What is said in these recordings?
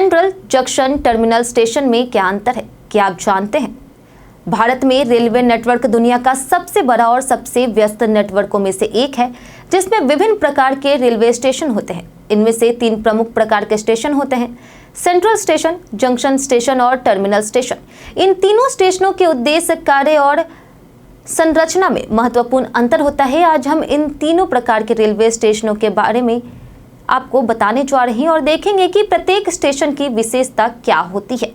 Central junction terminal station में क्या अंतर है, क्या आप जानते हैं? भारत में रेलवे नेटवर्क दुनिया का सबसे बड़ा और सबसे व्यस्त नेटवर्कों में से एक है, जिसमें विभिन्न प्रकार के रेलवे स्टेशन होते हैं। इनमें से 3 प्रमुख प्रकार के स्टेशन होते हैं: सेंट्रल स्टेशन, जंक्शन स्टेशन और टर्मिनल स्टेशन। इन तीनों स्टेशनों के उद्देश्य, कार्य और संरचना में महत्वपूर्ण अंतर होता है। आज हम इन तीनों प्रकार के रेलवे स्टेशनों के बारे में आपको बताने जा रहे हैं और देखेंगे कि प्रत्येक स्टेशन की विशेषता क्या होती है।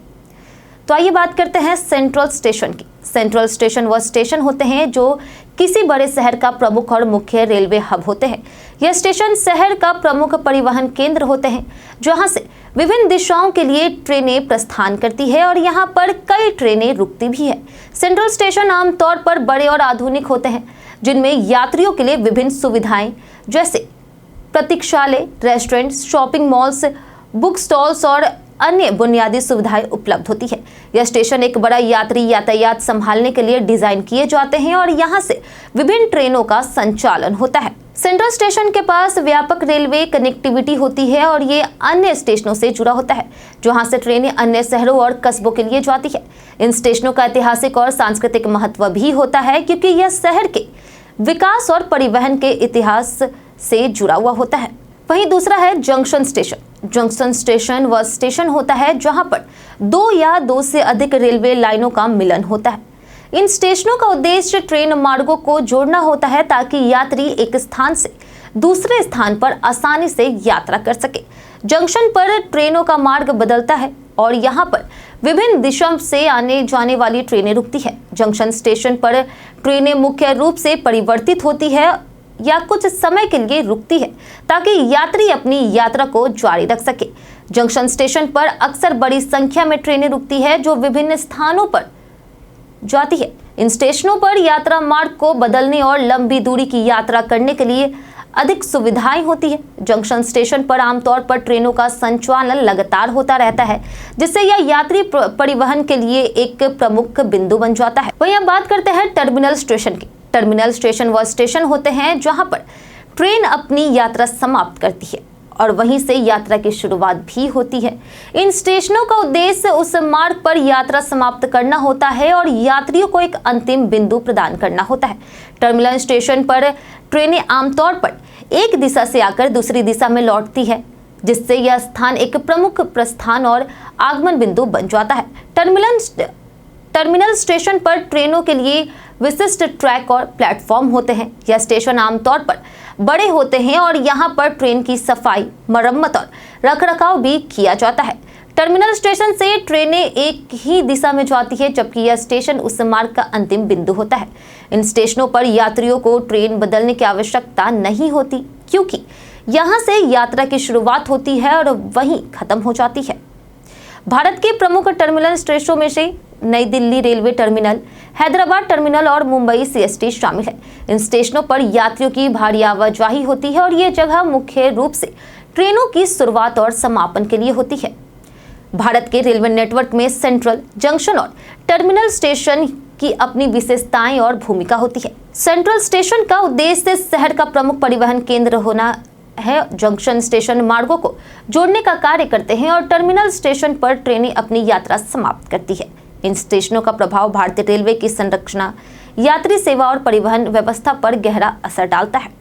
तो आइए बात करते हैं सेंट्रल स्टेशन की। सेंट्रल स्टेशन वह स्टेशन होते हैं जो किसी बड़े शहर का प्रमुख और मुख्य रेलवे हब होते हैं। यह स्टेशन शहर का प्रमुख परिवहन केंद्र होते हैं, जहां से विभिन्न दिशाओं के लिए ट्रेनें प्रस्थान करती है और यहां पर कई ट्रेनें रुकती भी है। सेंट्रल स्टेशन आमतौर पर बड़े और आधुनिक होते हैं, जिनमें यात्रियों के लिए विभिन्न सुविधाएं जैसे प्रतीक्षालय, restaurant, shopping malls, book stalls और अन्य बुनियादी सुविधाएं उपलब्ध होती है। यह स्टेशन एक बड़ा यात्री यातायात संभालने के लिए डिजाइन किए जाते हैं और यहां से विभिन्न ट्रेनों का संचालन होता है। सेंट्रल स्टेशन के पास व्यापक रेलवे कनेक्टिविटी होती है और ये अन्य स्टेशनों से जुड़ा होता है, जहां से ट्रेनें अन्य शहरों और कस्बों के लिए जाती है। इन स्टेशनों का ऐतिहासिक और सांस्कृतिक महत्व भी होता है, क्योंकि यह शहर के विकास और परिवहन के इतिहास से जुड़ा हुआ होता है। वहीं दूसरा है जंक्शन स्टेशन। जंक्शन स्टेशन वह स्टेशन होता है जहां पर 2 या 2 से अधिक रेलवे लाइनों का मिलन होता है। इन स्टेशनों का उद्देश्य ट्रेन मार्गों को जोड़ना होता है, ताकि यात्री एक स्थान से दूसरे स्थान पर आसानी से यात्रा कर सके। जंक्शन पर ट्रेनों का मार्ग बदलता है और यहाँ पर विभिन्न दिशाओं से आने जाने वाली ट्रेनें रुकती है। जंक्शन स्टेशन पर ट्रेनें मुख्य रूप से परिवर्तित होती है या कुछ समय के लिए रुकती है, ताकि यात्री अपनी यात्रा को जारी रख सके। जंक्शन स्टेशन पर अक्सर बड़ी संख्या में ट्रेनें रुकती है, जो विभिन्न स्थानों पर जाती है। इन स्टेशनों पर यात्रा मार्ग को बदलने और लंबी दूरी की यात्रा करने के लिए अधिक सुविधाएं होती है। जंक्शन स्टेशन पर आमतौर पर ट्रेनों का संचालन लगातार होता रहता है, जिससे यह यात्री परिवहन के लिए एक प्रमुख बिंदु बन जाता है। वहीं अब बात करते हैं टर्मिनल स्टेशन की। टर्मिनल स्टेशन वह स्टेशन होते हैं जहां पर ट्रेन अपनी यात्रा समाप्त करती है और वहीं से यात्रा की शुरुआत भी होती है। इन स्टेशनों का उद्देश्य उस मार्ग पर यात्रा समाप्त करना होता है और यात्रियों को एक अंतिम बिंदु प्रदान करना होता है। टर्मिनल स्टेशन पर ट्रेनें आमतौर पर एक दिशा से आकर दूसरी दिशा में लौटती है, जिससे यह स्थान एक प्रमुख प्रस्थान और आगमन बिंदु बन जाता है। टर्मिनल स्टेशन पर ट्रेनों के लिए विशिष्ट ट्रैक और प्लेटफॉर्म होते हैं। यह स्टेशन आमतौर पर बड़े होते हैं और यहाँ पर ट्रेन की सफाई, मरम्मत और रखरखाव भी किया जाता है। टर्मिनल स्टेशन से ट्रेनें एक ही दिशा में जाती है, जबकि यह स्टेशन उस मार्ग का अंतिम बिंदु होता है। इन स्टेशनों पर यात्रियों को ट्रेन बदलने की आवश्यकता नहीं होती, क्योंकि यहाँ से यात्रा की शुरुआत होती है और वहीं खत्म हो जाती है। भारत के प्रमुख टर्मिनल स्टेशनों में से नई Delhi railway terminal, Hyderabad terminal और मुंबई सीएसटी शामिल है। इन स्टेशनों पर यात्रियों की भारी आवाजाही होती है और ये जगह मुख्य रूप से ट्रेनों की शुरुआत और समापन के लिए होती है। भारत के रेलवे नेटवर्क में सेंट्रल, जंक्शन और टर्मिनल स्टेशन की अपनी विशेषताएं और भूमिका होती है। सेंट्रल स्टेशन का उद्देश्य शहर का प्रमुख परिवहन केंद्र होना है। जंक्शन स्टेशन मार्गों को जोड़ने का कार्य करते हैं और टर्मिनल स्टेशन पर ट्रेनें अपनी यात्रा समाप्त करती है। इन स्टेशनों का प्रभाव भारतीय रेलवे की संरचना, यात्री सेवा और परिवहन व्यवस्था पर गहरा असर डालता है।